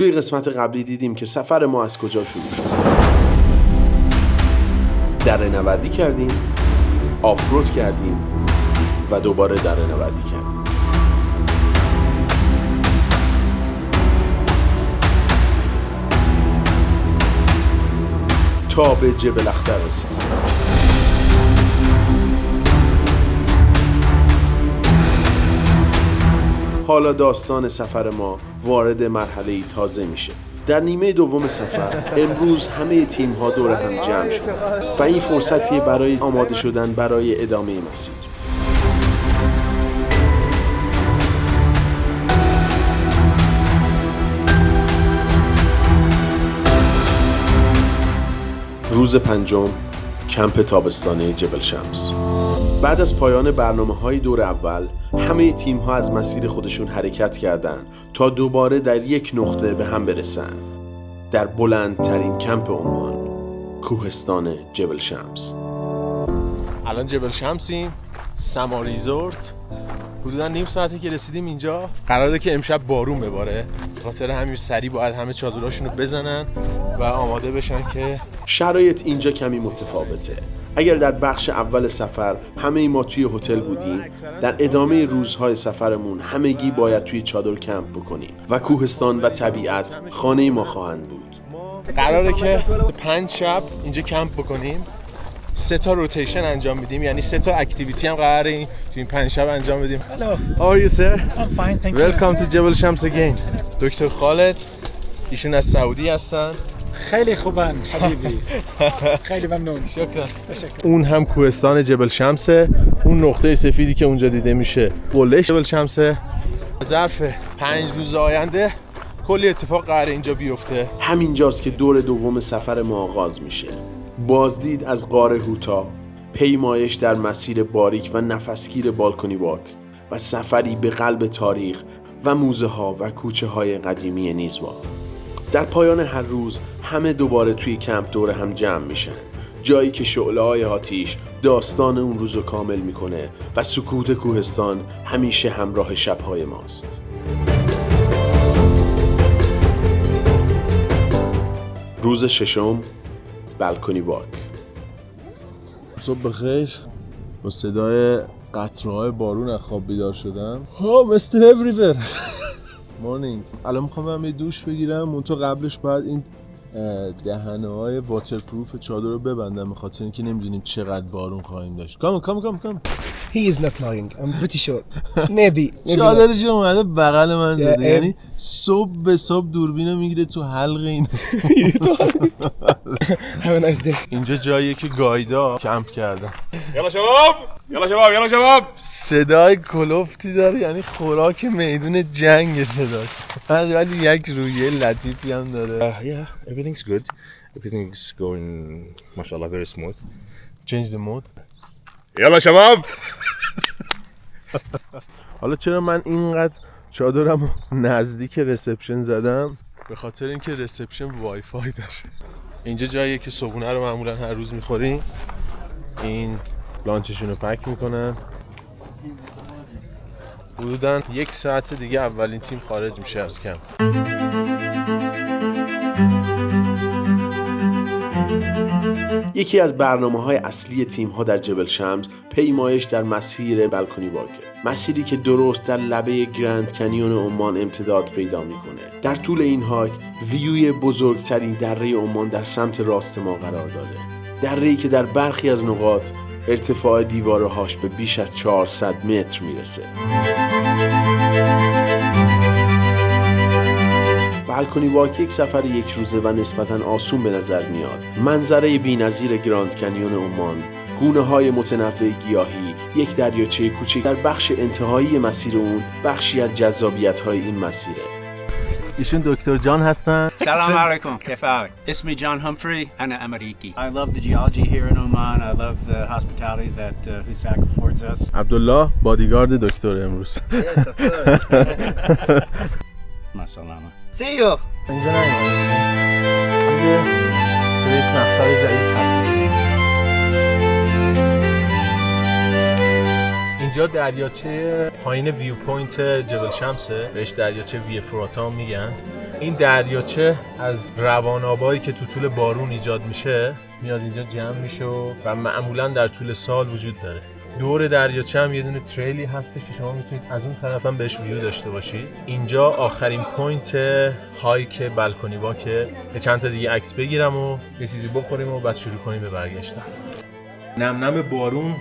توی قسمت قبلی دیدیم که سفر ما از کجا شروع شد. دره نوردی کردیم، آفرود کردیم و دوباره دره نوردی کردیم. تا به جبل اختر رسیدیم. حالا داستان سفر ما وارد مرحله‌ای تازه میشه. در نیمه دوم سفر امروز همه تیم‌ها دور هم جمع شدن و این فرصتیه برای آماده شدن برای ادامه مسیر. روز پنجم، کمپ تابستانه جبل شمس. بعد از پایان برنامه‌های دور اول، همه تیم‌ها از مسیر خودشون حرکت کردند تا دوباره در یک نقطه به هم برسن. در بلندترین کمپ عمان، کوهستان جبل شمس. الان جبل شمسیم، سما ریزورت. حدوداً نیم ساعته که رسیدیم اینجا. قراره که امشب بارون بباره. خاطر همین سریع باید همه چادراشون رو بزنن و آماده بشن که شرایط اینجا کمی متفاوته. اگر در بخش اول سفر همه ما توی هتل بودیم، در ادامه روزهای سفرمون همگی باید توی چادر کمپ بکنیم و کوهستان و طبیعت خانه ما خواهند بود. قراره که 5 شب اینجا کمپ بکنیم. 3 تا روتیشن انجام میدیم، یعنی 3 تا اکتیویتی هم قراره این تو این 5 شب انجام بدیم. Hello. How are you sir? I'm fine, thank you. Welcome to جبل شمس again. دکتر خالد، ایشون از سعودی هستن. خیلی خوبن حبیبی. خیلی ممنون. شکرا. اون هم کوهستان جبل شمسه. اون نقطه سفیدی که اونجا دیده میشه قله جبل شمسه. ظرف 5 روز آینده کلی اتفاق قراره اینجا بیفته. همینجاست که دور دوم سفر ما آغاز میشه. بازدید از غار هوتا، پیمایش در مسیر باریک و نفسگیر بالکنی واک و سفری به قلب تاریخ و موزه ها و کوچه های قدیمی نیزوا. در پایان هر روز همه دوباره توی کمپ دور هم جمع میشن، جایی که شعله‌های آتیش داستان اون روزو کامل میکنه و سکوت کوهستان همیشه همراه شب‌های ماست. روز ششم، بالکنی واک. صبح بخیر. با صدای قطره‌های بارون از خواب بیدار شدم. مستر اوریور. مورنینگ. الان میخوام برم یه دوش بگیرم، منتها قبلش باید این دهنه‌های واترپروف چادر رو ببندم، به خاطر اینکه نمیدونیم چقدر بارون خواهیم داشت. Come. He is not lying. I'm pretty sure. Maybe چادرش اومده بغل من زده، یعنی صبح به صبح دوربینو میگیره تو حلق این. Have a nice day. اینجا جاییه که گایدا کمپ کردن. یلا شباب. صدای کلوفتی داره، یعنی خوراک میدون جنگ صداش. ولی یک رویه لطیفی هم داره. Yeah, everything's good. Everything's going, mashallah, very smooth. Change the mode. یلا شباب. حالا چرا من اینقدر چادرم نزدیک رسپشن زدم؟ به خاطر اینکه رسپشن وای فای داره. اینجا جاییه که صبحونه رو معمولا هر روز میخوریم. این لانچشون رو پک میکنن. حدوداً 1 ساعت دیگه اولین تیم خارج میشه از کمپ. یکی از برنامه‌های اصلی تیم‌ها در جبل شمس پیمایش در مسیر بالکنی واکه. مسیری که درست در لبه گرند کنیون عمان امتداد پیدا میکنه. در طول این هاک ویوی بزرگترین دره عمان در سمت راست ما قرار داره. دره‌ای که در برخی از نقاط ارتفاع دیوارهاش به بیش از 400 متر میرسه. بالکنی واک یک سفر 1 روزه و نسبتاً آسون به نظر میاد. منظره بی‌نظیر گراند کنیون عمان، گونه‌های متنوع گیاهی، یک دریاچه کوچک در بخش انتهایی مسیر اون بخشی از جذابیت‌های این مسیره. ایشون دکتر جان هستن. سلام علیکم. کیف حالك؟ اسمي جان همفري. أنا أمريكي. I love the geology here in Oman. I love the hospitality that Husak affords us. عبدالله بادیگارد دکتر امروز. مع السلامة. See you. اینجا نمی‌مونه. توی یک مقصد جدید تبدیل. اینجا دریاچه پایین ویو پوینت جبل شمسه، بهش دریاچه وی فراتا میگن. این دریاچه از روانابایی که تو طول بارون ایجاد میشه میاد اینجا جمع میشه و معمولا در طول سال وجود داره. دور دریاچه هم یه دونه تریلی هستش که شما میتونید از اون طرف هم بهش ویو داشته باشید. اینجا آخرین پوینت هایک بالکنی واکه. یه چند تا دیگه عکس بگیرم و یه چیزی بخوریم و بعد شروع کنیم به برگشتن. نم بارون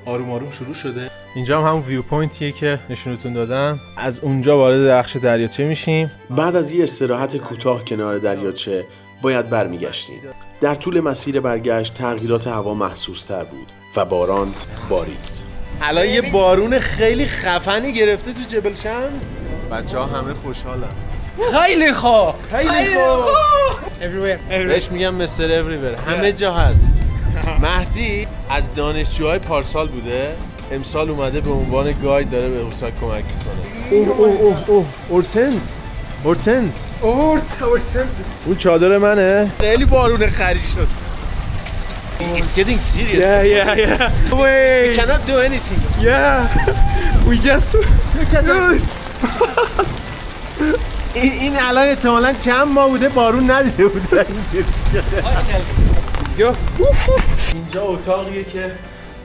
آروم آروم شروع شده. اینجا هم همون ویو پوینتیه که نشونتون دادم. از اونجا وارد بخش دریاچه میشیم. بعد از یه استراحت کوتاه کنار دریاچه باید برمیگشتیم. در طول مسیر برگشت تغییرات هوا محسوس‌تر بود و باران بارید. الان یه بارون خیلی خفنی گرفته تو جبل شمس. بچه‌ها همه خوشحالن. خیلی خوب. بهش میگم مستر اوریور. همه جا هست. مهدی از دانشجوهای پارسال بوده. امسال اومده به عنوان گاید داره به اوساک کمک میکنه. اورتنت. اون چادر منه. خیلی بارون خری شد. It's getting serious. Yeah. Wait. We cannot do anything. Yeah. We just. این الان احتمالاً چند ماه بوده بارون ندیده بوده. Let's go. اینجا اتاقیه که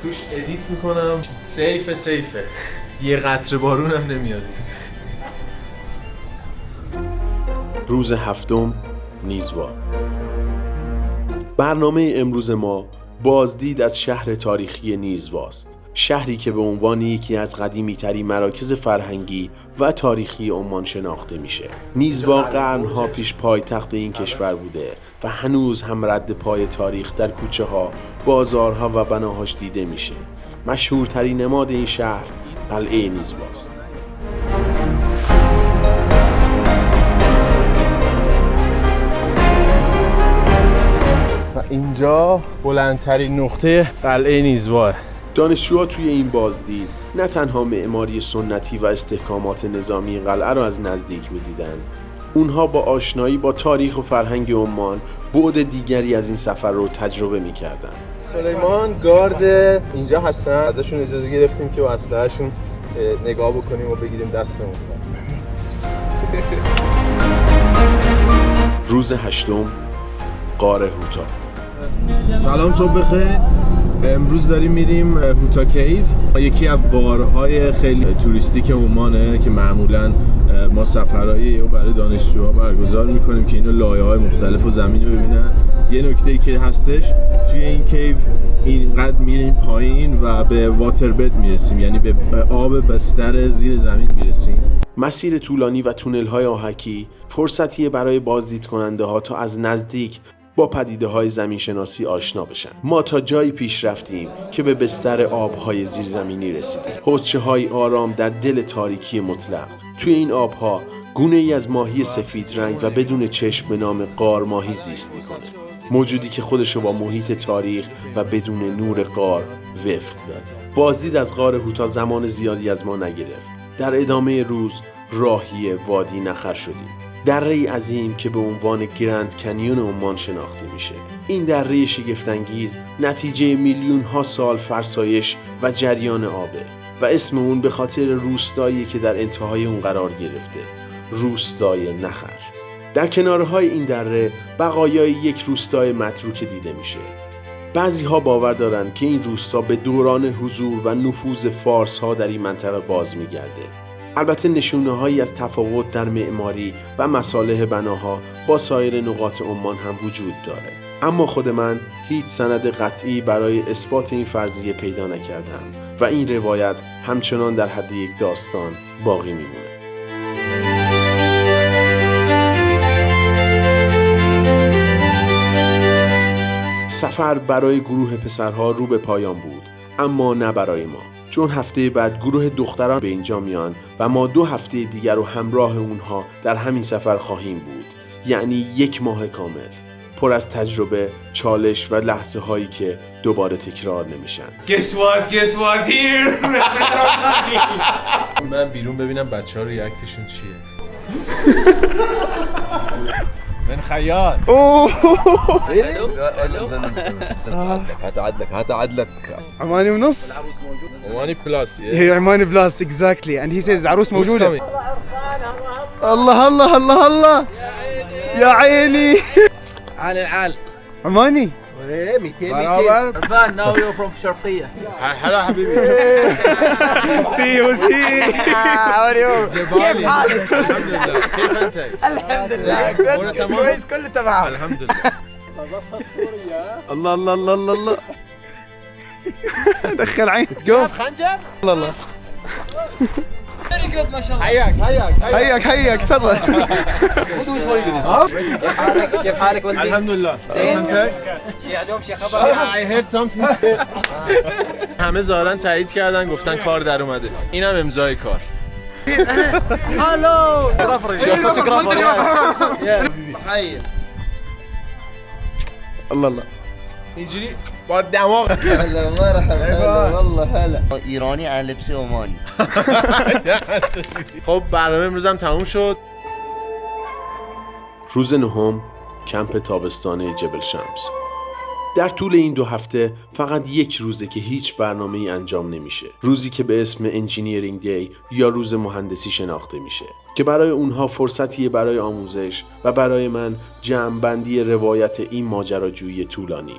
توش ادیت میکنم. سیفه. یه قطره بارون هم نمیاد. روز هفتم نیزوا. برنامه امروز ما بازدید از شهر تاریخی نیزواست. شهری که به عنوان یکی از قدیمی‌ترین مراکز فرهنگی و تاریخی عمان شناخته میشه. نیزوا قرنها پیش پایتخت این کشور بوده و هنوز هم رد پای تاریخ در کوچه ها، بازارها و بناهاش دیده میشه. مشهورترین نماد این شهر قلعه نیزواست. و اینجا بلندترین نقطه قلعه نیزواه. دانشجوها توی این بازدید نه تنها معماری سنتی و استحکامات نظامی قلعه را از نزدیک می‌دیدند، اونها با آشنایی با تاریخ و فرهنگ عمان بعد دیگری از این سفر رو تجربه می‌کردند. سلیمان گارد اینجا هستن، ازشون اجازه گرفتیم که با اسلحه‌شون نگاه بکنیم و بگیریم دستمون. روز هشتم غار هوتا. سلام، صبح بخیر. امروز داریم میریم هوتا کیو، یکی از غارهای خیلی توریستیک عمانه که معمولاً ما سفرهایی رو برای دانشجوها برگزار میکنیم که اینو لایه‌های مختلف و زمین رو ببینن. یه نکته‌ای که هستش توی این کیو اینقدر میریم پایین و به واتر بد میرسیم، یعنی به آب بستر زیر زمین میرسیم. مسیر طولانی و تونل‌های آهکی فرصتیه برای بازدید کننده ها تا از نزدیک با پدیده‌های زمین‌شناسی آشنا بشن. ما تا جایی پیش رفتیم که به بستر آب‌های زیرزمینی رسیدیم. حوضچه‌های آرام در دل تاریکی مطلق. توی این آب‌ها گونه‌ای از ماهی سفید رنگ و بدون چشم به نام غار ماهی زیست می‌کنه. موجودی که خودشو با محیط تاریخ و بدون نور غار وفق داده. بازدید از غار هوتا زمان زیادی از ما نگرفت. در ادامه روز راهی وادی نخر شدیم. دره‌ای عظیم که به عنوان گرند کنیون عمان شناخته میشه. این دره شگفت‌انگیز نتیجه میلیون‌ها سال فرسایش و جریان آبه و اسم اون به خاطر روستایی که در انتهای اون قرار گرفته، روستای نخر. در کنارهای این دره بقایای یک روستای متروکه دیده میشه. بعضی‌ها باور دارند که این روستا به دوران حضور و نفوذ فارس‌ها در این منطقه باز میگرده. البته نشونه‌هایی از تفاوت در معماری و مصالح بناها با سایر نقاط عمان هم وجود داره، اما خود من هیچ سند قطعی برای اثبات این فرضیه پیدا نکردم و این روایت همچنان در حد یک داستان باقی میمونه. سفر برای گروه پسرها رو به پایان بود، اما نه برای ما، چون هفته بعد گروه دختران به اینجا میان و ما 2 هفته دیگر رو همراه اونها در همین سفر خواهیم بود، یعنی 1 ماه کامل پر از تجربه، چالش و لحظه هایی که دوباره تکرار نمیشن. Guess what here? برم بیرون ببینم بچه‌ها ریاکتشون چیه. من خیال. هات عدلك عماني ونص. عماني بلاس. هي عماني بلاس exactly and he says العروس موجودة. الله الله الله الله يا عيني عال عماني ايه 200 برابر عرفان now you're from شرقية. هلا حبيبي. سي كيف حالك؟ الحمد لله. كيف انت؟ الحمد لله كويس كله تمام. الحمد لله. الله الله الله الله الله دخل عين جو خنجر؟ الله الله ما شاء الله. حياك تفضل كيف حالك ولدي؟ الحمد لله. زين؟ انت؟ شي علوم شي خبر؟ I heard something. همه ظاهرا تایید کردن گفتن کار در اومده. اینم امضای کار. الله الله اینجوری با دماغ. هلا مرحبا هلا والله هلا ایرانی لبس عمانی. خب برنامه امروز هم تموم شد. روز نهم کمپ تابستانه جبل شمس. در طول این 2 هفته فقط یک روزه که هیچ برنامه‌ای انجام نمیشه. روزی که به اسم انجینیرینگ دی یا روز مهندسی شناخته میشه که برای اونها فرصتیه برای آموزش و برای من جمع‌بندی روایت این ماجراجویی طولانی.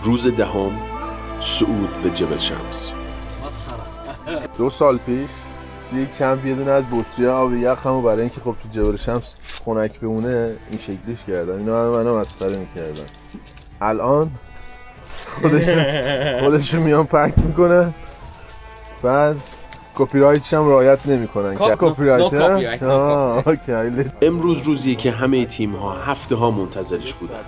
روز دهم صعود به جبل شمس. 2 سال پیش توی یک کمپ یه دونه از بطری‌ها آب یخمو برای اینکه خب تو جبل شمس خنک بمونه این شکلیش کردم. اینا منو مسخره می‌کردن. الان خودشون میان پک میکنن بعد کپی رایتش هم رعایت نمیکنن. کپی رایت اوکی. امروز روزیه که همه تیم‌ها هفته‌ها منتظرش بودن.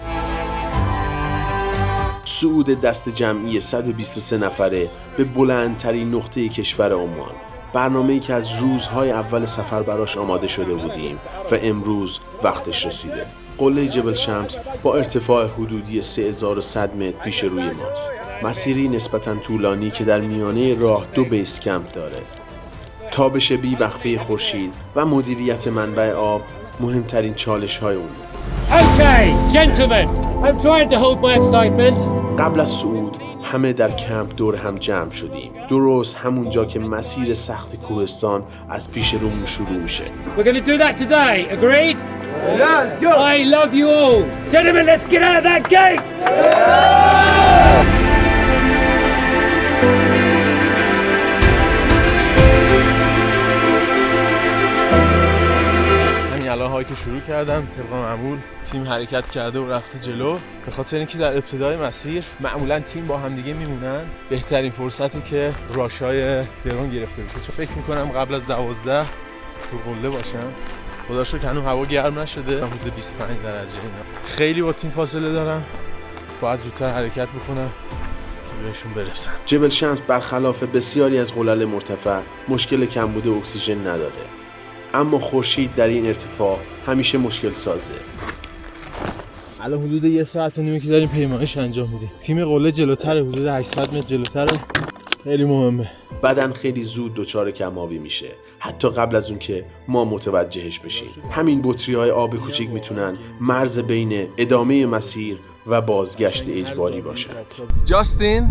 صعود دست جمعی 123 نفره به بلندترین نقطه کشور عمان. برنامه‌ای که از روزهای اول سفر براش آماده شده بودیم و امروز وقتش رسیده. قله جبل شمس با ارتفاع حدودی 3100 متر پیش روی ماست. مسیری نسبتاً طولانی که در میانه راه 2 بیس کمپ داره. تابش بی‌وقفه خورشید و مدیریت منبع آب مهمترین چالش‌های اونه. Okay, gentlemen, I'm trying to hold my excitement. قبل از صعود همه در کمپ دور هم جمع شدیم. درست همونجا که مسیر سخت کوهستان از پیش رومون شروع میشه. We're going to do that today, agreed? Let's go! I love you all. Gentlemen, let's get out of that gate! الان هایی که شروع کردم طبق معمول تیم حرکت کرده و رفته جلو، به خاطر اینکه در ابتدای مسیر معمولا تیم با هم دیگه میمونن. بهترین فرصتی که راشای درون گرفته بشه، چون فکر میکنم قبل از 12 تو قله باشم. خدا شکر هنوز هوا گرم نشده، حدود 25 درجه اینا. خیلی با تیم فاصله دارم، باید زودتر حرکت بکنم که بهشون برسم. جبل شمس برخلاف بسیاری از قلل مرتفع مشکل کمبود اکسیژن نداره، اما خورشید در این ارتفاع همیشه مشکل سازه. الان حدود 1.5 ساعت که داریم پیمایش انجام میدیم. تیم قله جلوتره، حدود 800 متر جلوتره. خیلی مهمه. بدن خیلی زود دچار کم‌آبی میشه، حتی قبل از اون که ما متوجهش بشیم. همین بطری‌های آب کوچیک میتونن مرز بین ادامه مسیر و بازگشت اجباری باشند. جاستین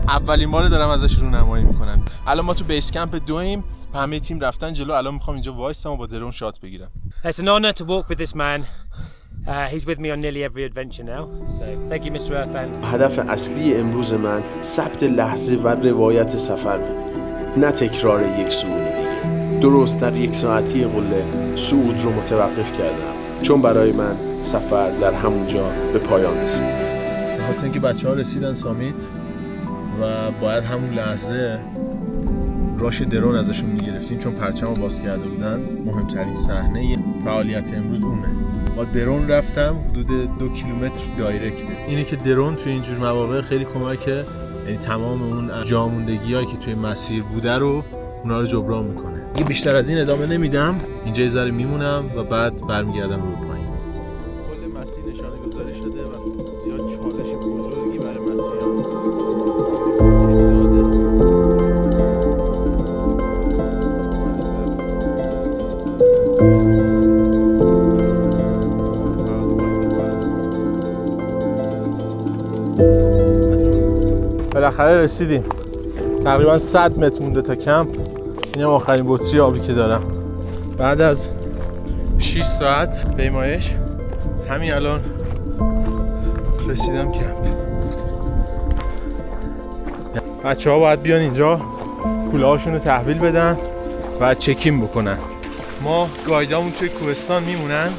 اولین بار دارم ازش رونمایی میکنم. الان ما تو بیس کمپ 2 و همه تیم رفتن جلو. الان میخوام اینجا وایسم و با درون شات بگیرم. It's an honor to walk with this man. He's with me on nearly every adventure now. So thank you Mr. Irfan. هدف اصلی امروز من ثبت لحظه و روایت سفر بود، نه تکرار یک صعود دیگه. درست در 1 ساعتی قله صعود رو متوقف کردم، چون برای من سفر در همونجا به پایان رسید. به خاطر اینکه بچه‌ها رسیدن سامیت و باید همون لحظه راش درون ازشون میگرفتیم، چون پرچمو باز کرده بودن. مهمترین صحنه فعالیت امروز اونه. با درون رفتم حدود 2 کیلومتر دایرکت. اینه که درون توی اینجور مواقع خیلی کمکه، یعنی تمام اون جاموندگی‌هایی که توی مسیر بوده رو اونا رو جبران میکنه. دیگه بیشتر از این ادامه نمیدم، اینجا یه ذره میمونم و بعد برمیگردم رو پایین. کل مسیر نشانه گذاری شده و زیاد چالش بزرگی برای مسیر بالاخره رسیدیم. تقریبا 100 متر مونده تا کمپ. اینم آخرین بطری آبی که دارم بعد از 6 ساعت پیمایش. همین الان رسیدم کمپ. بچه ها باید بیان اینجا کوله هاشون رو تحویل بدن و چکین بکنن. ما گایدامون توی کوهستان میمونن.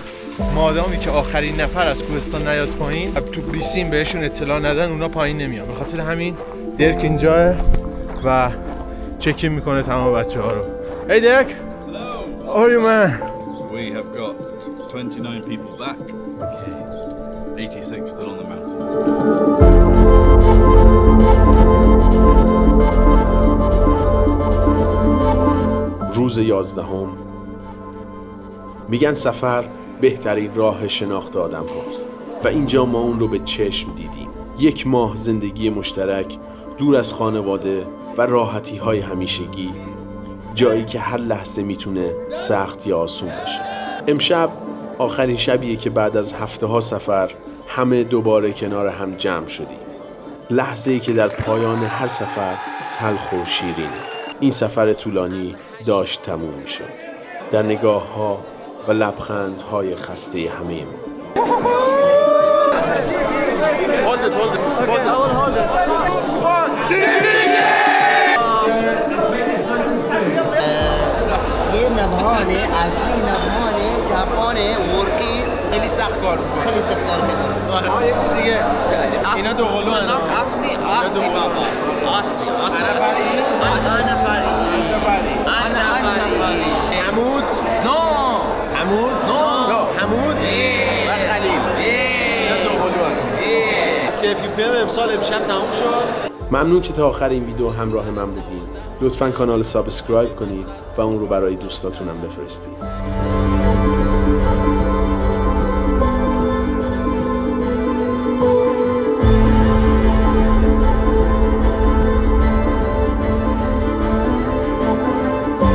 مادامی که آخرین نفر از کوهستان نیاد پایین تو بیسیم بهشون اطلاع ندن اونا پایین نمیان. به خاطر همین درک اینجاه و چکین میکنه تمام بچه ها رو. Hey Derek! Hello! How are you man? We have got 29 people back. Okay. 86 still on the mountain. روز 11 میگن سفر بهترین راه شناخت آدم هاست و اینجا ما اون رو به چشم دیدیم. 1 ماه زندگی مشترک دور از خانواده و راحتی های همیشگی، جایی که هر لحظه میتونه سخت یا آسون باشه. امشب آخرین شبیه که بعد از هفته ها سفر همه دوباره کنار هم جمع شدیم. لحظه‌ای که در پایان هر سفر تلخ و شیرینه. این سفر طولانی داشت تموم میشد در نگاه ها و لبخند های خسته همه ما. یه نبهانه اصلی نبهانه ژاپنه ورکی خیلی سخت کار میکنه. خیلی سخت کار میکنه. یه چیز دیگه اینا دو قلو اصلی بابا اصلی حمود حمود و خلیل. اینا دو قلو کیفی امسال امشب تموم شد. ممنون که تا آخر این ویدیو همراه من بودین. لطفاً کانال سابسکرایب کنید و اون رو برای دوستاتونم بفرستید.